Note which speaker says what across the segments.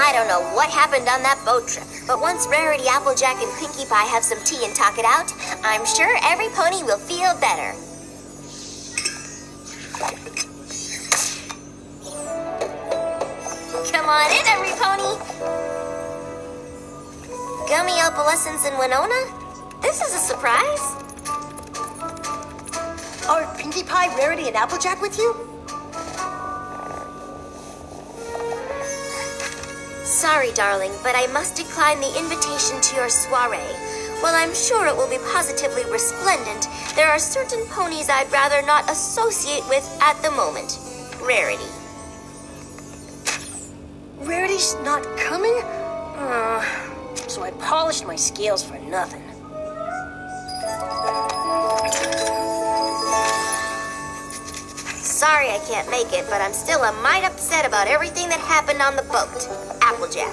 Speaker 1: I don't know what happened on that boat trip, but once Rarity, Applejack, and Pinkie Pie have some tea and talk it out, I'm sure every pony will feel better. Come on in, every pony. Gummy opalescence in Winona? This is a surprise.
Speaker 2: Are Pinkie Pie, Rarity, and Applejack with you?
Speaker 1: Sorry, darling, but I must decline the invitation to your soiree. While I'm sure it will be positively resplendent, there are certain ponies I'd rather not associate with at the moment. Rarity.
Speaker 2: Rarity's not coming? So I polished my scales for nothing.
Speaker 1: Sorry I can't make it, but I'm still a mite upset about everything that happened on the boat. Applejack.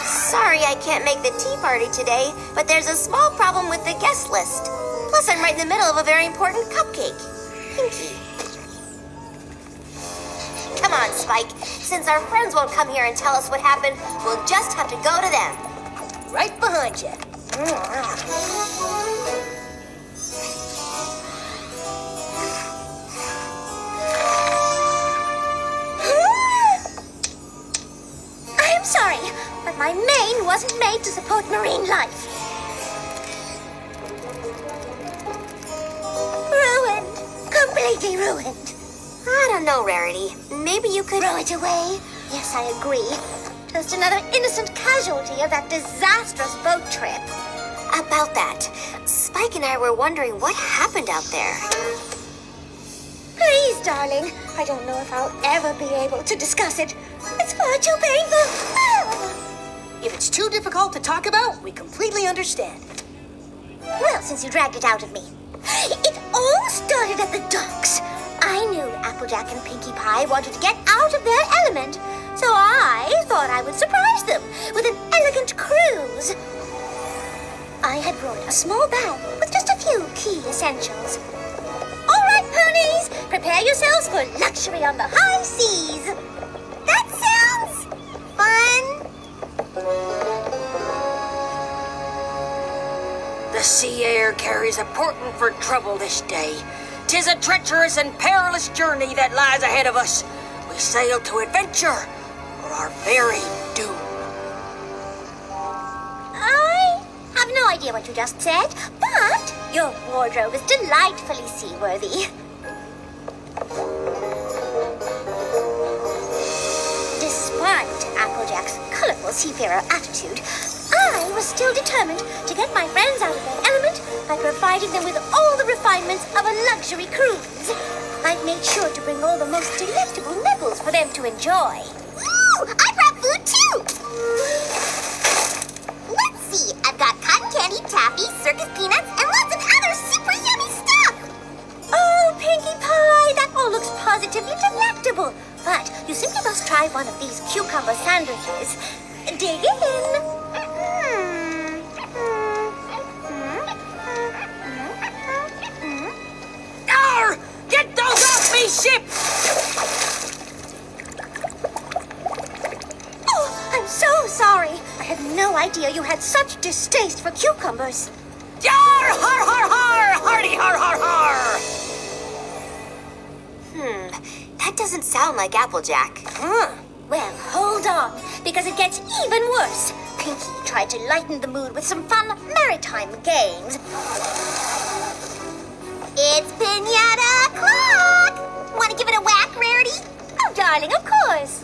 Speaker 1: Sorry I can't make the tea party today, but there's a small problem with the guest list. Plus, I'm right in the middle of a very important cupcake. Pinkie. Come on, Spike. Since our friends won't come here and tell us what happened, we'll just have to go to them.
Speaker 2: Right behind you.
Speaker 1: I'm sorry, but my mane wasn't made to support marine life. Ruined. Completely ruined. I don't know, Rarity. Maybe you could throw it away. Yes, I agree. Just another innocent casualty of that disastrous boat trip. About that, Spike and I were wondering what happened out there. Please, darling. I don't know if I'll ever be able to discuss it. It's far too painful.
Speaker 2: If it's too difficult to talk about, we completely understand.
Speaker 1: Well, since you dragged it out of me. It all started at the docks. I knew Applejack and Pinkie Pie wanted to get out of their element, so I thought I would surprise them with an elegant cruise. I had brought a small bag with just a few key essentials. All right, ponies, prepare yourselves for luxury on the high seas. That sounds fun.
Speaker 3: The sea air carries a portent for trouble this day. 'Tis a treacherous and perilous journey that lies ahead of us. We sail to adventure or our very doom.
Speaker 1: I have no idea what you just said, but your wardrobe is delightfully seaworthy. Despite Applejack's colorful seafarer attitude, I was still determined to get my friends out of their element by providing them with all the refinements of a luxury cruise. I've made sure to bring all the most delectable nibbles for them to enjoy. Ooh, I brought food too! Let's see, I've got cotton candy, taffy, circus peanuts, and lots of other super yummy stuff! Oh, Pinkie Pie, that all looks positively delectable. But you simply must try one of these cucumber sandwiches. Dig in!
Speaker 3: Arr! Get those off me ship!
Speaker 1: Oh, I'm so sorry. I had no idea you had such distaste for cucumbers.
Speaker 3: Yar! Har har har! Hardy har har har!
Speaker 1: That doesn't sound like Applejack. Well, hold on, because it gets even worse. Pinkie tried to lighten the mood with some fun maritime games. It's Pinata o'clock! Want to give it a whack, Rarity? Oh, darling, of course.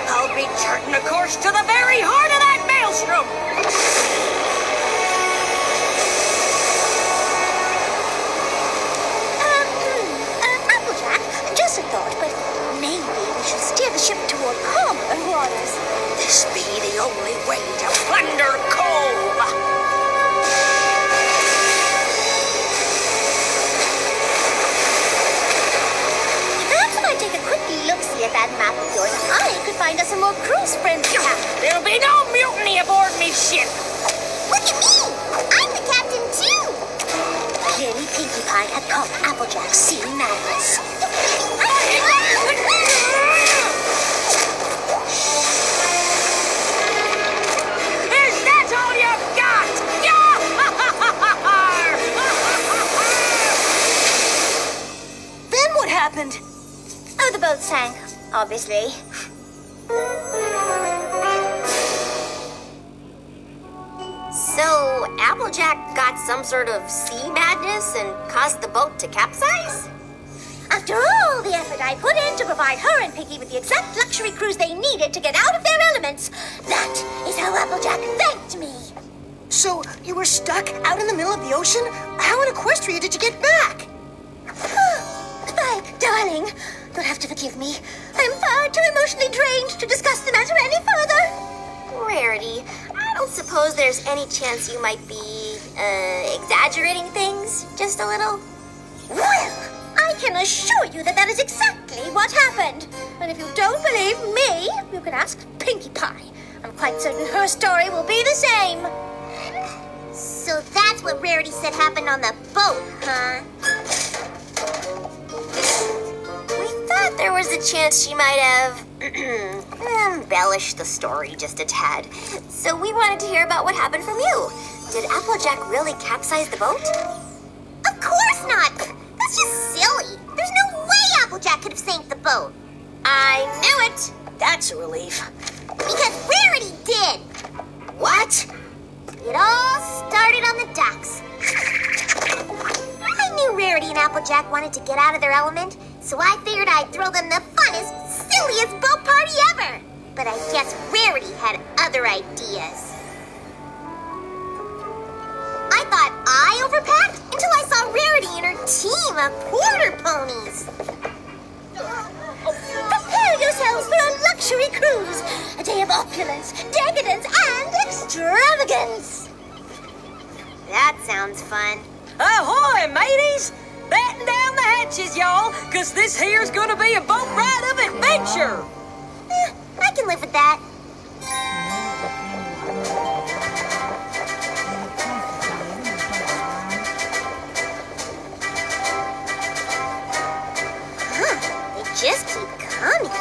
Speaker 3: I'll be charting a course to the very heart of that maelstrom!
Speaker 1: Applejack, just a thought, but maybe we should steer the ship toward calmer waters.
Speaker 3: This be the only way to plunder Cove!
Speaker 1: Applejack's sea madness.
Speaker 3: Is that all you've got?
Speaker 2: Then what happened?
Speaker 1: Oh, the boat sank, obviously.
Speaker 4: So, Applejack got some sort of sea madness and caused the boat to capsize?
Speaker 1: After all the effort I put in to provide her and Piggy with the exact luxury cruise they needed to get out of their elements, that is how Applejack thanked me.
Speaker 2: So, you were stuck out in the middle of the ocean? How in Equestria did you get back?
Speaker 1: Spike, darling, you'll have to forgive me. I'm far too emotionally drained to discuss the matter any further.
Speaker 4: Rarity, I don't suppose there's any chance you might be, exaggerating things just a little?
Speaker 1: Well, I can assure you that that is exactly what happened. And if you don't believe me, you can ask Pinkie Pie. I'm quite certain her story will be the same. So that's what Rarity said happened on the boat, huh?
Speaker 4: We thought there was a chance she might have embellished the story just a tad. So we wanted to hear about what happened from you. Did Applejack really capsize the boat?
Speaker 1: Of course not! That's just silly. There's no way Applejack could have sank the boat.
Speaker 4: I knew it!
Speaker 2: That's a relief.
Speaker 1: Because Rarity did.
Speaker 4: What?
Speaker 1: It all started on the docks. I knew Rarity and Applejack wanted to get out of their element, so I figured I'd throw them the funnest, silliest boat party ever. But I guess Rarity had other ideas. I thought I overpacked until I saw Rarity and her team of quarter ponies. Prepare yourselves for a luxury cruise. A day of opulence, decadence, and extravagance. That sounds fun.
Speaker 3: Ahoy, mateys! Batten down the hatches, y'all, because this here's gonna be a boat ride of adventure!
Speaker 1: I can live with that. They just keep coming.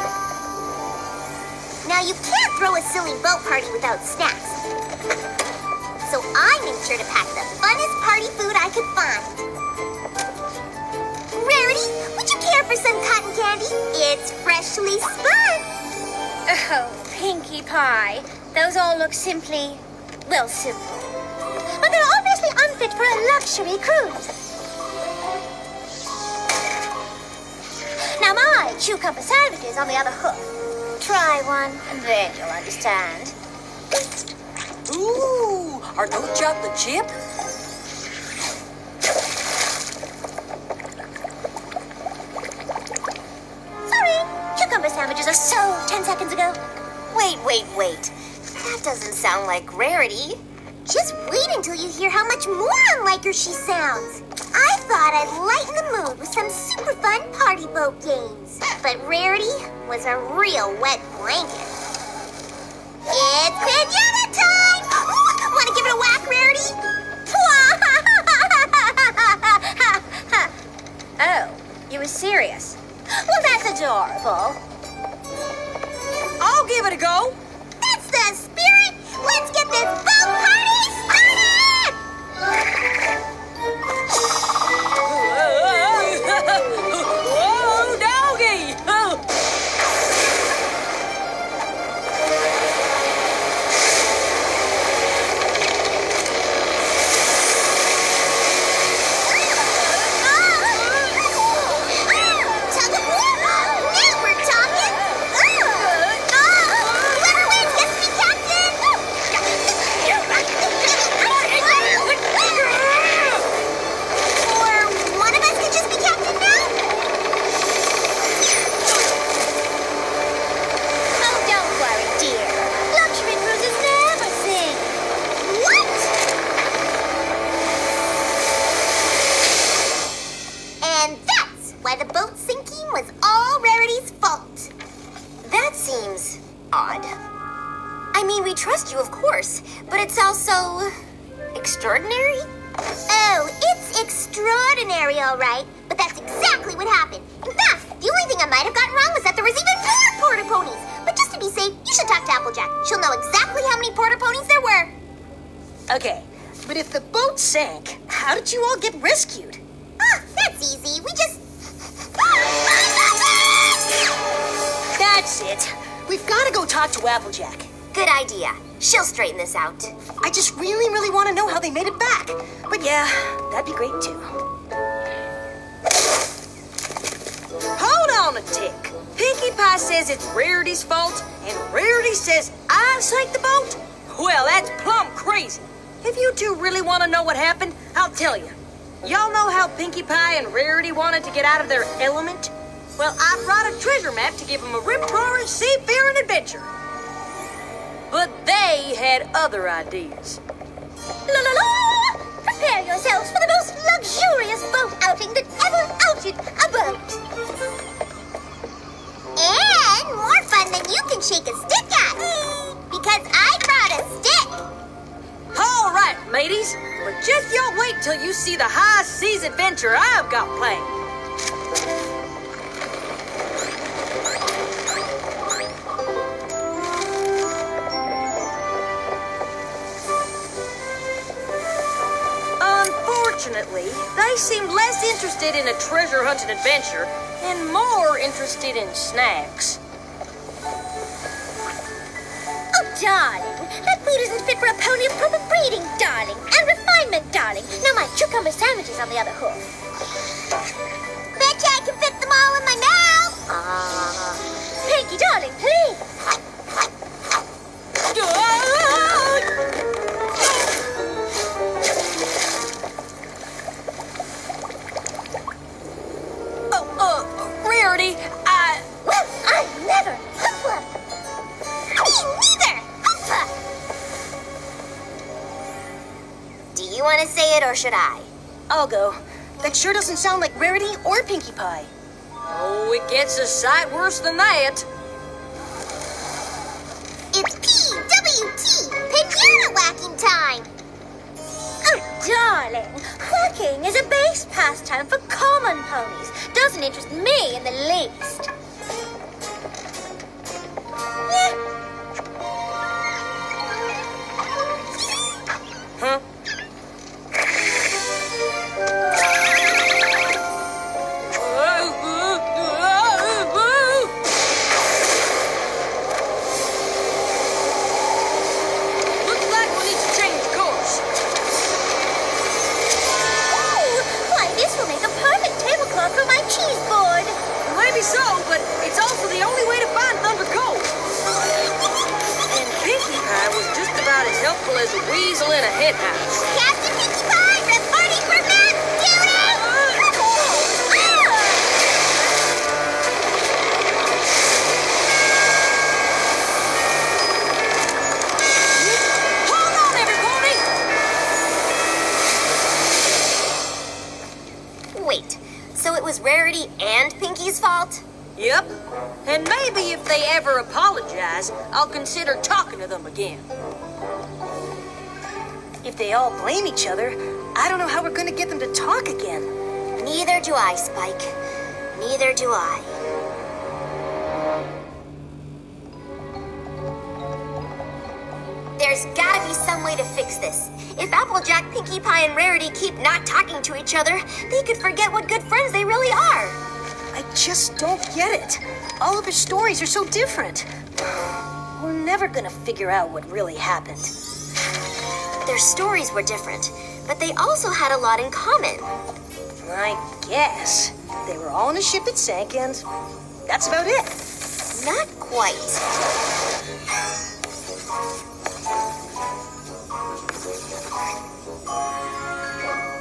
Speaker 1: Now, you can't throw a silly boat party without snacks. So I made sure to pack the funnest party food I could find. Rarity, would you care for some cotton candy? It's freshly spun. Oh, Pinkie Pie. Those all look simply, well, simple. But they're obviously unfit for a luxury cruise. Now my cucumber sandwich is on the other hook. Try one, and then you'll understand.
Speaker 3: Ooh, are those chocolate chip?
Speaker 1: Sorry, cucumber sandwiches are so 10 seconds ago.
Speaker 4: Wait. That doesn't sound like Rarity.
Speaker 1: Just wait until you hear how much more unlike her she sounds. I thought I'd lighten the mood with some super fun party boat games. But Rarity was a real wet blanket. It's pinata time! Want to give it a whack, Rarity? Oh, you were serious? Well, that's adorable.
Speaker 3: I'll give it a go.
Speaker 1: That's the spirit! Let's get this boat party started!
Speaker 3: Whoa, doggy!
Speaker 1: Tug of war! Now we're talking! Whoever wins gets to be captain! Or one of us could just be captain now? Oh, don't worry, dear. Luxury cruises never sing. What? And that's why the boat sinking was all Rarity's fault.
Speaker 4: That seems odd. I mean, we trust you, of course, but it sounds so extraordinary.
Speaker 1: Oh, it's extraordinary, all right. But that's exactly what happened. In fact, the only thing I might have gotten wrong was that there was even more porta ponies. But just to be safe, you should talk to Applejack. She'll know exactly how many porta ponies there were.
Speaker 2: Okay, but if the boat sank, how did you all get rescued?
Speaker 1: Ah, that's easy. We just...
Speaker 2: That's it. We've got to go talk to Applejack.
Speaker 4: Good idea. She'll straighten this out.
Speaker 2: I just really want to know how they made it back. But yeah, that'd be great too. Hold on a tick. Pinkie Pie says it's Rarity's fault, and Rarity says I sank the boat? Well, that's plumb crazy. If you two really want to know what happened, I'll tell you. Y'all know how Pinkie Pie and Rarity wanted to get out of their element? Well, I brought a treasure map to give them a rip-roaring seafaring adventure. But they had other ideas.
Speaker 1: La la la! Prepare yourselves for the most luxurious boat outing that ever outed a boat. And more fun than you can shake a stick at. Because I brought a stick.
Speaker 3: All right, mateys. But just y'all wait till you see the high seas adventure I've got planned. Unfortunately, they seemed less interested in a treasure hunting adventure and more interested in snacks.
Speaker 1: Oh, darling, that food isn't fit for a pony of proper breeding, darling, and refinement, darling. Now my cucumber sandwiches on the other hoof. Betcha I can fit them all in my mouth. Pinkie, darling, please.
Speaker 3: Rarity,
Speaker 1: Well, I never. Hoofa. Me neither. Hoofa.
Speaker 4: Do you want to say it or should I?
Speaker 2: I'll go. That sure doesn't sound like Rarity or Pinkie Pie.
Speaker 3: oh, it gets a sight worse than that.
Speaker 1: It's PWT, Pinata Whacking time. Oh, darling, whacking is a base pastime for common ponies. Doesn't interest me in the least.
Speaker 3: Huh? Looks like we need to change course.
Speaker 1: Ooh, why, this will make a perfect tablecloth for my cheese board.
Speaker 3: Maybe so, but it's also the only way to find Thunder Cove. And Pinkie Pie was just about as helpful as a weasel in a henhouse.
Speaker 1: Captain Pinkie Pie, reporting for mad duty!
Speaker 3: Hold on, everybody!
Speaker 4: Wait, so it was Rarity and Pinkie's fault?
Speaker 3: Yep. And maybe if they ever apologize, I'll consider talking to them again.
Speaker 2: If they all blame each other, I don't know how we're going to get them to talk again.
Speaker 4: Neither do I, Spike. Neither do I. There's gotta be some way to fix this. If Applejack, Pinkie Pie, and Rarity keep not talking to each other, they could forget what good friends they really are.
Speaker 2: I just don't get it. All of their stories are so different. We're never going to figure out what really happened.
Speaker 4: Their stories were different, but they also had a lot in common.
Speaker 2: I guess. They were all on a ship that sank, and that's about it.
Speaker 4: Not quite.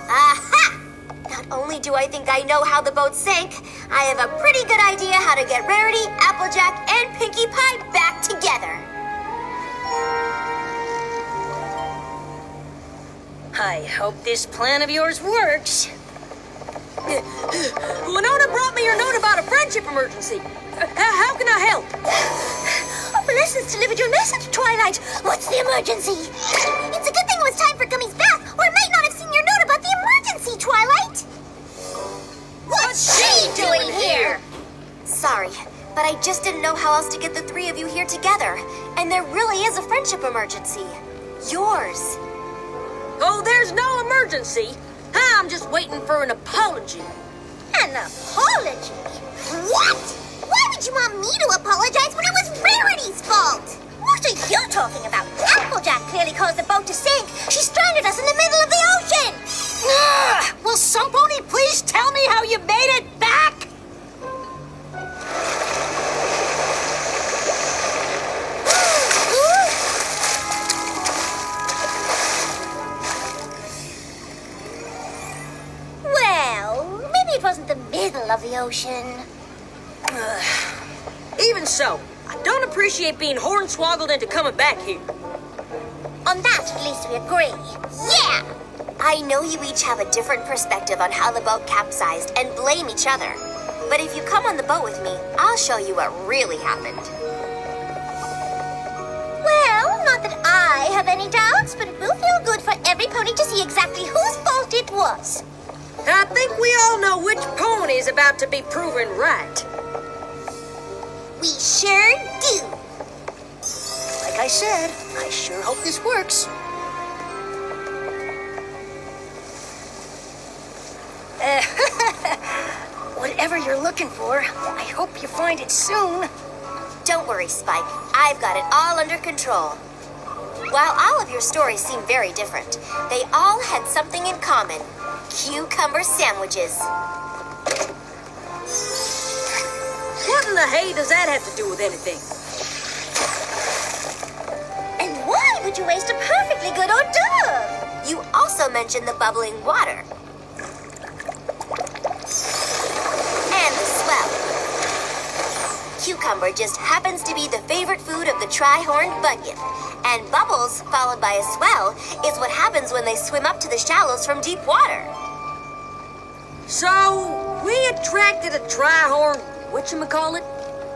Speaker 4: Aha! Not only do I think I know how the boat sank, I have a pretty good idea how to get Rarity, Applejack, and Pinkie Pie back together.
Speaker 2: I hope this plan of yours works.
Speaker 3: Winona brought me your note about a friendship emergency. How can I help?
Speaker 1: Oh, Blessings delivered your message, Twilight. What's the emergency? It's a good thing it was time for Gummy's bath, or I might not have seen your note about the emergency, Twilight.
Speaker 3: What shit?
Speaker 4: just didn't know how else to get the three of you here together. And there really is a friendship emergency. Yours.
Speaker 2: Oh, there's no emergency. I'm just waiting for an apology.
Speaker 1: An apology? What? Why would you want me to apologize when it was Rarity's fault? What are you talking about? Applejack clearly caused the boat to sink. She stranded us in the middle of the ocean.
Speaker 3: Will somebody please tell me how you made it back?
Speaker 1: Well, maybe it wasn't the middle of the ocean.
Speaker 2: Even so, I don't appreciate being hornswoggled into coming back here.
Speaker 1: On that, at least we agree.
Speaker 4: Yeah! I know you each have a different perspective on how the boat capsized and blame each other. But if you come on the boat with me, I'll show you what really happened.
Speaker 1: Well, not that I have any doubts, but it will feel good for every pony to see exactly whose fault it was.
Speaker 2: I think we all know which pony is about to be proven right.
Speaker 1: We sure do.
Speaker 3: Like I said, I sure hope this works. Whatever you're looking for, I hope you find it soon.
Speaker 4: Don't worry, Spike. I've got it all under control. While all of your stories seem very different, they all had something in common. Cucumber sandwiches.
Speaker 2: What in the hay does that have to do with anything?
Speaker 1: And why would you waste a perfectly good hors d'oeuvre?
Speaker 4: You also mentioned the bubbling water. And the swell. Cucumber just happens to be the favorite food of the tri-horned bunyip. And bubbles, followed by a swell, is what happens when they swim up to the shallows from deep water.
Speaker 2: So, we attracted a tri-horn, whatchamacallit?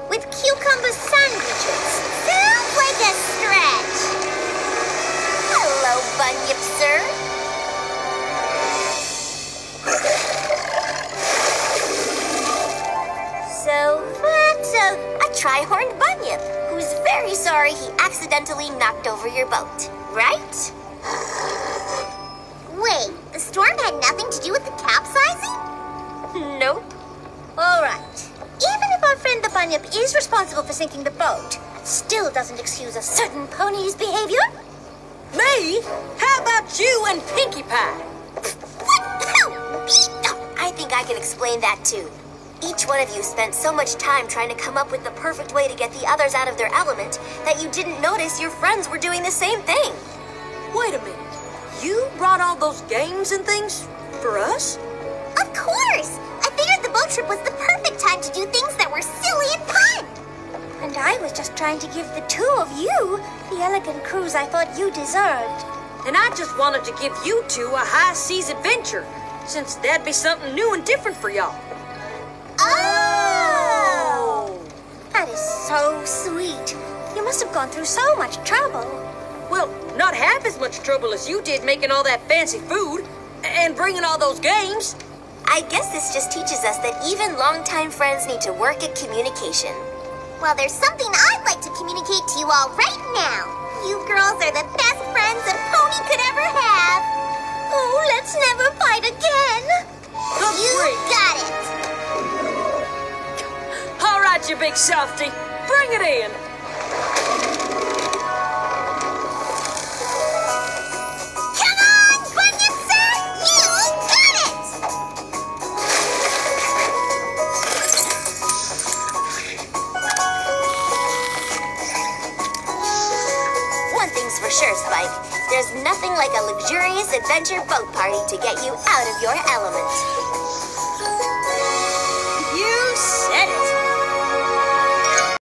Speaker 1: With cucumber sandwiches. Sounds like a stretch.
Speaker 4: Hello, bunyip, sir.
Speaker 1: So that's
Speaker 4: A tri-horned bunyip who's very sorry he accidentally knocked over your boat, right?
Speaker 1: Wait, the storm had nothing to do with the capsizing?
Speaker 4: Nope.
Speaker 1: All right. Even if our friend the bunyip is responsible for sinking the boat, still doesn't excuse a certain pony's behavior.
Speaker 2: Me? How about you and Pinkie Pie?
Speaker 4: I think I can explain that too. Each one of you spent so much time trying to come up with the perfect way to get the others out of their element that you didn't notice your friends were doing the same thing.
Speaker 2: Wait a minute. You brought all those games and things for us?
Speaker 1: Of course! I figured the boat trip was the perfect time to do things that were silly and fun. And I was just trying to give the two of you the elegant cruise I thought you deserved.
Speaker 2: And I just wanted to give you two a high seas adventure, since that'd be something new and different for y'all.
Speaker 1: Oh! That is so sweet. You must have gone through so much trouble.
Speaker 2: Well, not half as much trouble as you did making all that fancy food and bringing all those games.
Speaker 4: I guess this just teaches us that even longtime friends need to work at communication.
Speaker 1: Well, there's something I'd like to communicate to you all right now. You girls are the best friends a pony could ever have. Oh, let's never fight again. You got it.
Speaker 2: All right, you big softy. Bring it in.
Speaker 1: Come on, Bunyip Sir! You got it!
Speaker 4: One thing's for sure, Spike. There's nothing like a luxurious adventure boat party to get you out of your element.